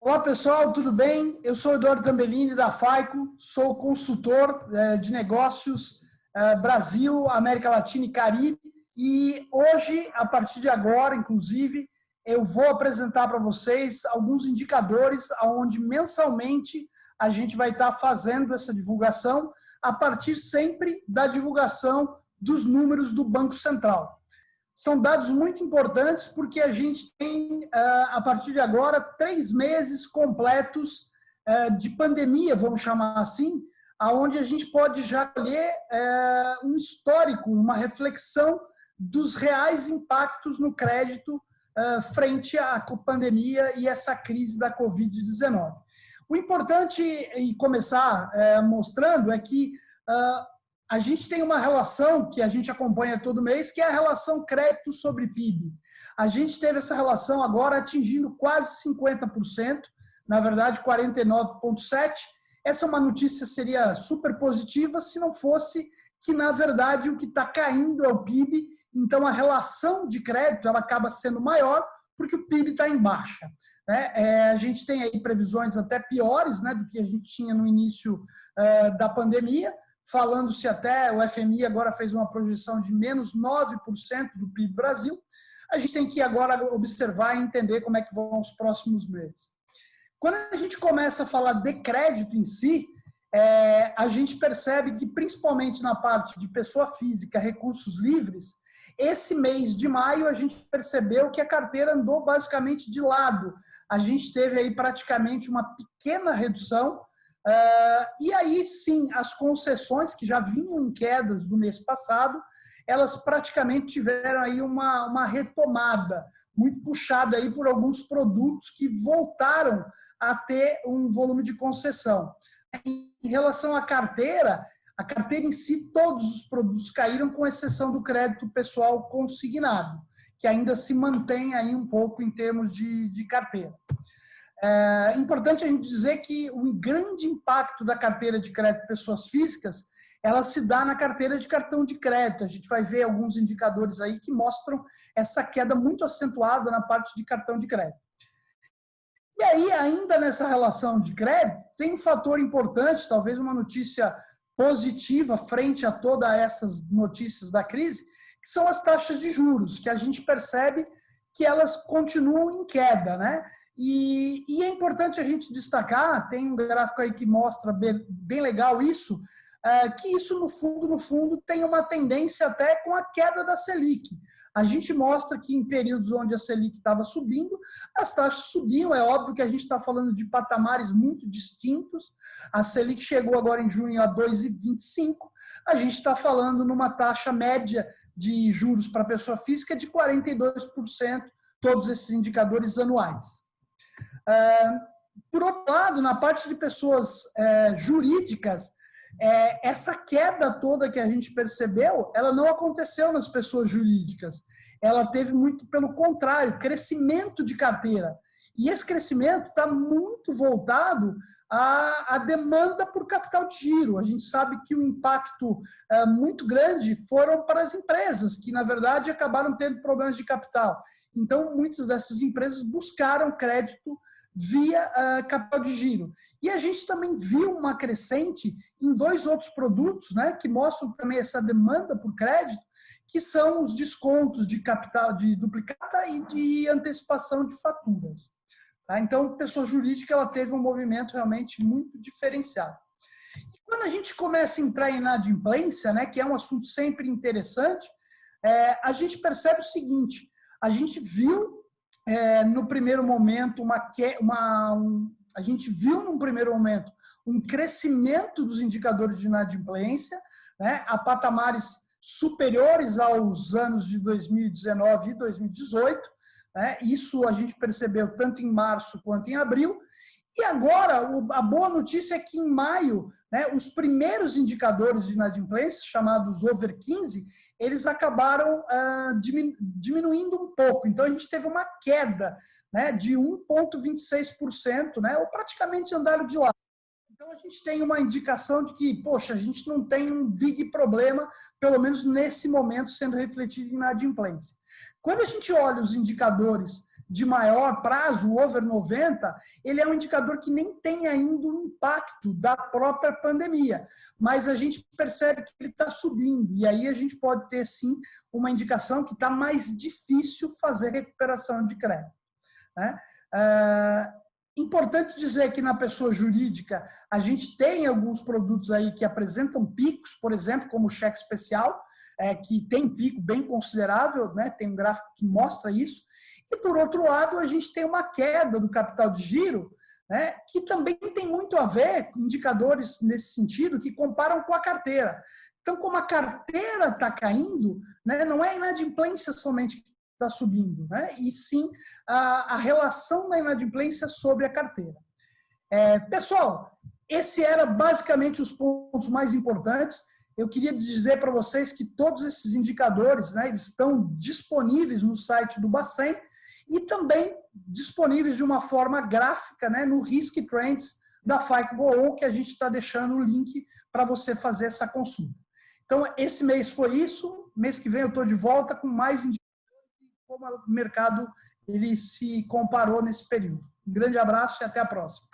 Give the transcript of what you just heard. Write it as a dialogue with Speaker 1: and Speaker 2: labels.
Speaker 1: Olá pessoal, tudo bem? Eu sou Eduardo Tambellini da FAICO, sou consultor de negócios Brasil, América Latina e Caribe e hoje, a partir de agora, inclusive, eu vou apresentar para vocês alguns indicadores onde mensalmente a gente vai estar fazendo essa divulgação a partir sempre da divulgação dos números do Banco Central. São dados muito importantes porque a gente tem, a partir de agora, 3 meses completos de pandemia, vamos chamar assim, onde a gente pode já colher um histórico, uma reflexão dos reais impactos no crédito frente à pandemia e essa crise da Covid-19. O importante, e começar mostrando, é que a gente tem uma relação que a gente acompanha todo mês, que é a relação crédito sobre PIB. A gente teve essa relação agora atingindo quase 50%, na verdade 49,7%. Essa é uma notícia seria super positiva se não fosse que, na verdade, o que está caindo é o PIB, então a relação de crédito ela acaba sendo maior porque o PIB está em baixa. A gente tem aí previsões até piores do que a gente tinha no início da pandemia, falando-se até, o FMI agora fez uma projeção de menos 9% do PIB Brasil. A gente tem que agora observar e entender como é que vão os próximos meses. Quando a gente começa a falar de crédito em si, a gente percebe que, principalmente na parte de pessoa física, recursos livres, esse mês de maio a gente percebeu que a carteira andou basicamente de lado. A gente teve aí praticamente uma pequena redução. E aí sim, as concessões que já vinham em quedas do mês passado, elas praticamente tiveram aí uma retomada, muito puxada aí por alguns produtos que voltaram a ter um volume de concessão. Em relação à carteira em si, todos os produtos caíram, com exceção do crédito pessoal consignado, que ainda se mantém aí um pouco em termos de carteira. É importante a gente dizer que o grande impacto da carteira de crédito pessoas físicas, ela se dá na carteira de cartão de crédito. A gente vai ver alguns indicadores aí que mostram essa queda muito acentuada na parte de cartão de crédito. E aí, ainda nessa relação de crédito, tem um fator importante, talvez uma notícia positiva frente a todas essas notícias da crise, que são as taxas de juros, que a gente percebe que elas continuam em queda, E é importante a gente destacar, tem um gráfico aí que mostra bem legal isso, que isso no fundo tem uma tendência até com a queda da Selic. A gente mostra que em períodos onde a Selic estava subindo, as taxas subiam. É óbvio que a gente está falando de patamares muito distintos. A Selic chegou agora em junho a 2,25. A gente está falando numa taxa média de juros para pessoa física de 42%, todos esses indicadores anuais. Por outro lado, na parte de pessoas jurídicas, essa queda toda que a gente percebeu, ela não aconteceu nas pessoas jurídicas. Ela teve muito pelo contrário, crescimento de carteira. E esse crescimento está muito voltado à demanda por capital de giro. A gente sabe que o impacto muito grande foram para as empresas, que, na verdade, acabaram tendo problemas de capital. Então, muitas dessas empresas buscaram crédito via capital de giro. E a gente também viu uma crescente em 2 outros produtos, que mostram também essa demanda por crédito, que são os descontos de capital de duplicata e de antecipação de faturas. Então, a pessoa jurídica ela teve um movimento realmente muito diferenciado. E quando a gente começa a entrar em inadimplência, que é um assunto sempre interessante, a gente percebe o seguinte: a gente viu no primeiro momento a gente viu num primeiro momento um crescimento dos indicadores de inadimplência, a patamares superiores aos anos de 2019 e 2018. Isso a gente percebeu tanto em março quanto em abril. E agora, a boa notícia é que em maio, os primeiros indicadores de inadimplência, chamados over 15, eles acabaram diminuindo um pouco. Então, a gente teve uma queda de 1,26%, ou praticamente andaram de lado. Então, a gente tem uma indicação de que, poxa, a gente não tem um big problema, pelo menos nesse momento, sendo refletido em inadimplência. Quando a gente olha os indicadores de maior prazo, o over 90, ele é um indicador que nem tem ainda o impacto da própria pandemia, mas a gente percebe que ele está subindo, e aí a gente pode ter, sim, uma indicação que está mais difícil fazer recuperação de crédito, né? Importante dizer que na pessoa jurídica a gente tem alguns produtos aí que apresentam picos, por exemplo, como o cheque especial, que tem pico bem considerável, né? Tem um gráfico que mostra isso. E, por outro lado, a gente tem uma queda do capital de giro, né? Que também tem muito a ver com indicadores nesse sentido que comparam com a carteira. Então, como a carteira está caindo, né? Não é a inadimplência somente que está subindo, né? E sim a relação da inadimplência sobre a carteira. Pessoal, esse era basicamente os pontos mais importantes. Eu queria dizer para vocês que todos esses indicadores, né, eles estão disponíveis no site do Bacen e também disponíveis de uma forma gráfica, né, no Risk Trends da FICO, que a gente está deixando o link para você fazer essa consulta. Então, esse mês foi isso. Mês que vem eu estou de volta com mais indicadores de como o mercado ele se comparou nesse período. Um grande abraço e até a próxima.